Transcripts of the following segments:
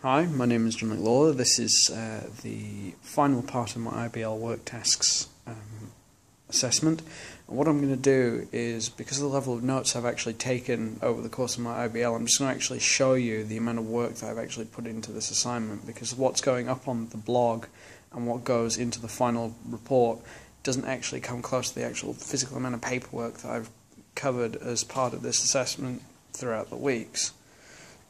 Hi, my name is Jean-Luc Lawlor. This is the final part of my IBL Work Tasks assessment. And what I'm going to do is, because of the level of notes I've actually taken over the course of my IBL, I'm just going to actually show you the amount of work that I've actually put into this assignment, because what's going up on the blog and what goes into the final report doesn't actually come close to the actual physical amount of paperwork that I've covered as part of this assessment throughout the weeks.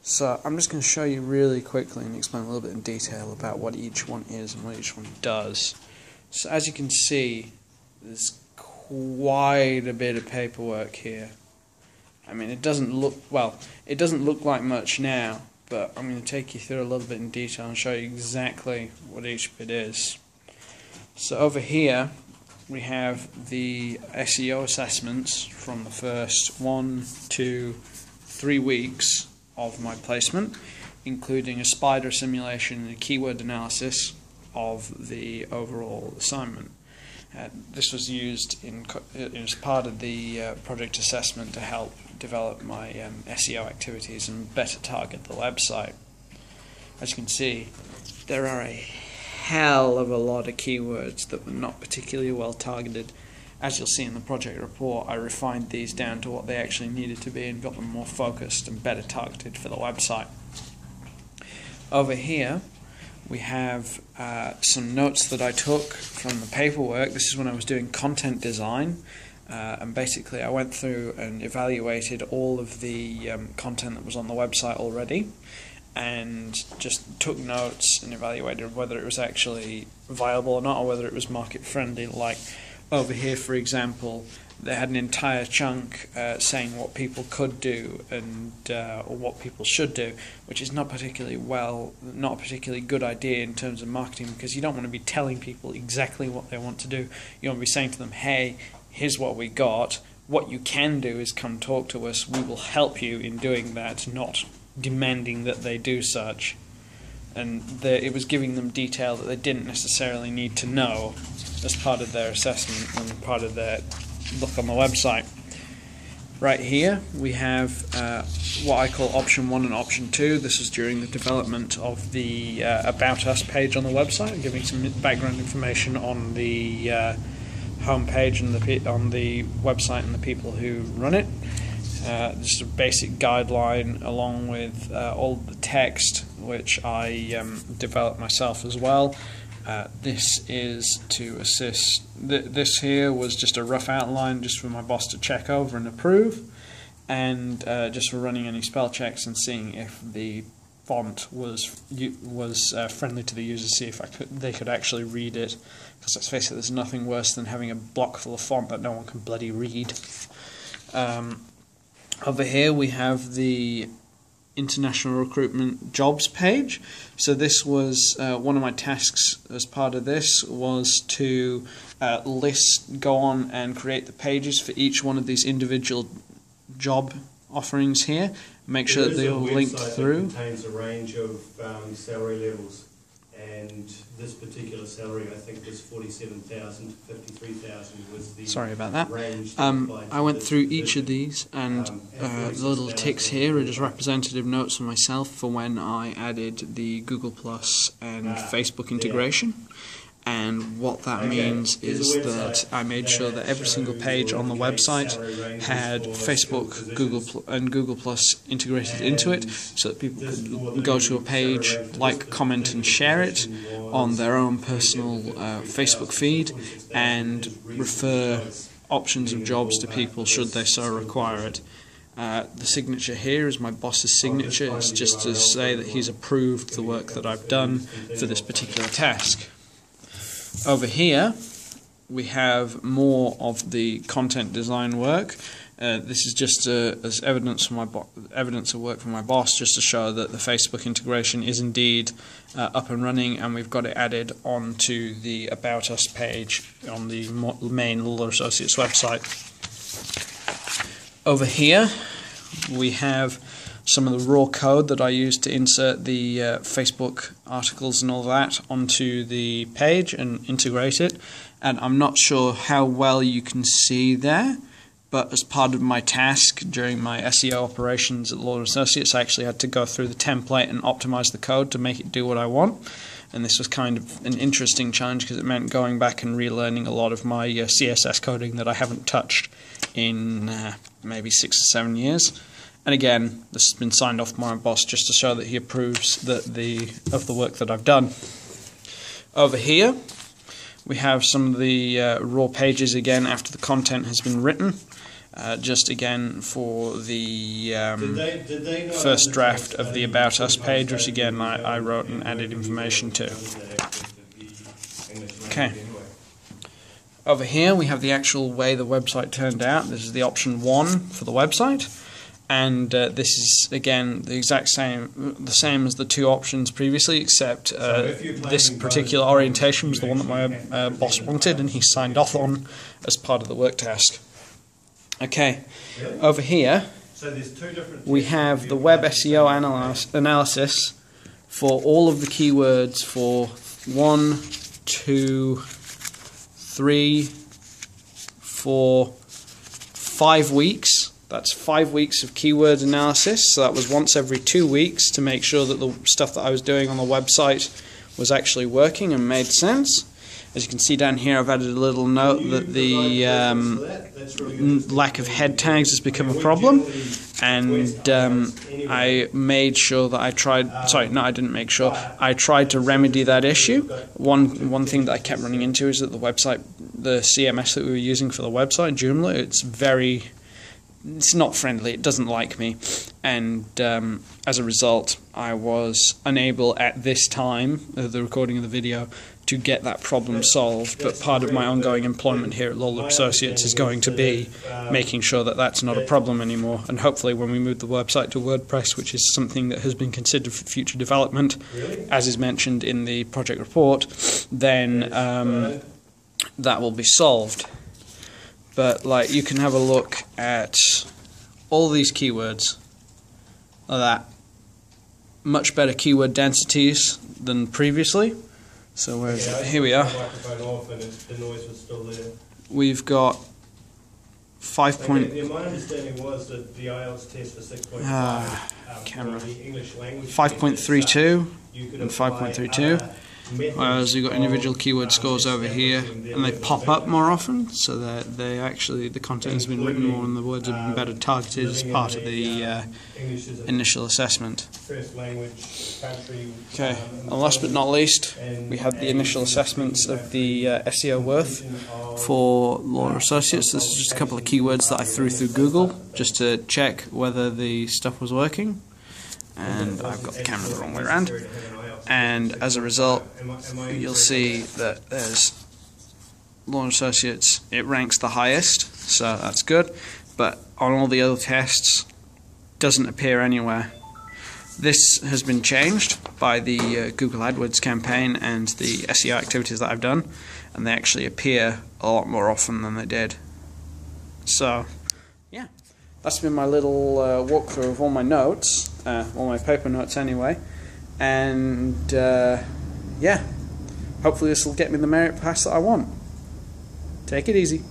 So I'm just going to show you really quickly and explain a little bit in detail about what each one is and what each one does. So as you can see, there's quite a bit of paperwork here. I mean, it doesn't look like much now, but I'm going to take you through a little bit in detail and show you exactly what each bit is. So over here we have the SEO assessments from the first 1, 2, 3 weeks of my placement, including a spider simulation and a keyword analysis of the overall assignment. This was used as part of the project assessment to help develop my SEO activities and better target the website. As you can see, there are a hell of a lot of keywords that were not particularly well targeted. As you'll see in the project report, I refined these down to what they actually needed to be and got them more focused and better targeted for the website. Over here we have some notes that I took from the paperwork. This is when I was doing content design, and basically I went through and evaluated all of the content that was on the website already, and just took notes and evaluated whether it was actually viable or not, or whether it was market friendly. Like over here, for example, they had an entire chunk saying what people could do and or what people should do, which is not a particularly good idea in terms of marketing, because you don't want to be telling people exactly what they want to do. You want to be saying to them, hey, here's what we got. What you can do is come talk to us. We will help you in doing that, not demanding that they do such. And it was giving them detail that they didn't necessarily need to know as part of their assessment and part of their look on the website. Right here we have what I call option 1 and option 2. This is during the development of the About Us page on the website, giving some background information on the home page and on the website and the people who run it. Just a basic guideline along with all the text, which I developed myself as well. This is to assist. This here was just a rough outline, just for my boss to check over and approve, and just for running any spell checks and seeing if the font was friendly to the user, see if they could actually read it. Because let's face it, there's nothing worse than having a block full of font that no one can bloody read. Over here we have the International Recruitment Jobs page. So this was one of my tasks as part of this, was to go on and create the pages for each one of these individual job offerings here. Make sure that they all linked through. It contains a range of salary levels, and this particular salary, I think, was 47,000 to 53,000 was the Sorry about that. range. I went through each of these, and the little ticks here are just representative notes for myself for when I added the Google Plus and Facebook integration. And what that means is that I made sure that every single page on the website had Facebook, Google Plus integrated into it, so that people could go to a page, like, comment and share it on their own personal Facebook feed, and refer options of jobs to people should they so require it. The signature here is my boss's signature. It's just to say that he's approved the work that I've done for this particular task. Over here we have more of the content design work. This is just as evidence of work from my boss, just to show that the Facebook integration is indeed up and running, and we've got it added onto the About Us page on the main Lawlor Associates website. Over here we have some of the raw code that I used to insert the Facebook articles and all that onto the page and integrate it. And I'm not sure how well you can see there, but as part of my task during my SEO operations at Lawlor Associates, I actually had to go through the template and optimize the code to make it do what I want. And this was kind of an interesting challenge because it meant going back and relearning a lot of my CSS coding that I haven't touched in maybe 6 or 7 years. And again, this has been signed off by my boss just to show that he approves of the work that I've done. Over here, we have some of the raw pages again after the content has been written. Just again for the first draft of the About Us page, which again I wrote and added information to. Okay. Over here we have the actual way the website turned out. This is the option 1 for the website, and this is again the same as the 2 options previously, except this particular orientation was the one that my boss wanted, and he signed off on as part of the work task. Okay, over here we have the web SEO analysis for all of the keywords for 1, 2, 3, 4, 5 weeks. That's 5 weeks of keyword analysis, so that was once every 2 weeks to make sure that the stuff that I was doing on the website was actually working and made sense. As you can see down here, I've added a little note that the lack of head tags has become a problem, and I made sure that I tried to remedy that issue. One thing that I kept running into is that the CMS that we were using for the website, Joomla, it's not friendly, it doesn't like me, and as a result I was unable at this time of the recording of the video to get that problem solved, but part of my ongoing employment here at Lawlor Associates is going to be making sure that that's not a problem anymore, and hopefully when we move the website to WordPress, which is something that has been considered for future development, as is mentioned in the project report, then that will be solved. But like, you can have a look at all these keywords like that. Much better keyword densities than previously. So where's it? Here we are. We've got 5. My understanding was that the IELTS test for 6.5 camera. the English language 5.32 and 5.32. Whereas you've got individual keyword scores over here, and they pop up more often, so that the content has been written more and the words have been better targeted as part of the initial assessment. Okay, and last but not least, we have the initial assessments of the SEO worth for Lawlor Associates. This is just a couple of keywords that I threw through Google just to check whether the stuff was working, and I've got the camera the wrong way around. And as a result, you'll see that there's Lawlor Associates, it ranks the highest, so that's good, but on all the other tests, doesn't appear anywhere. This has been changed by the Google AdWords campaign and the SEO activities that I've done, and they actually appear a lot more often than they did. So, yeah, that's been my little walkthrough of all my notes, all my paper notes anyway. And yeah, hopefully this will get me the merit pass that I want. Take it easy.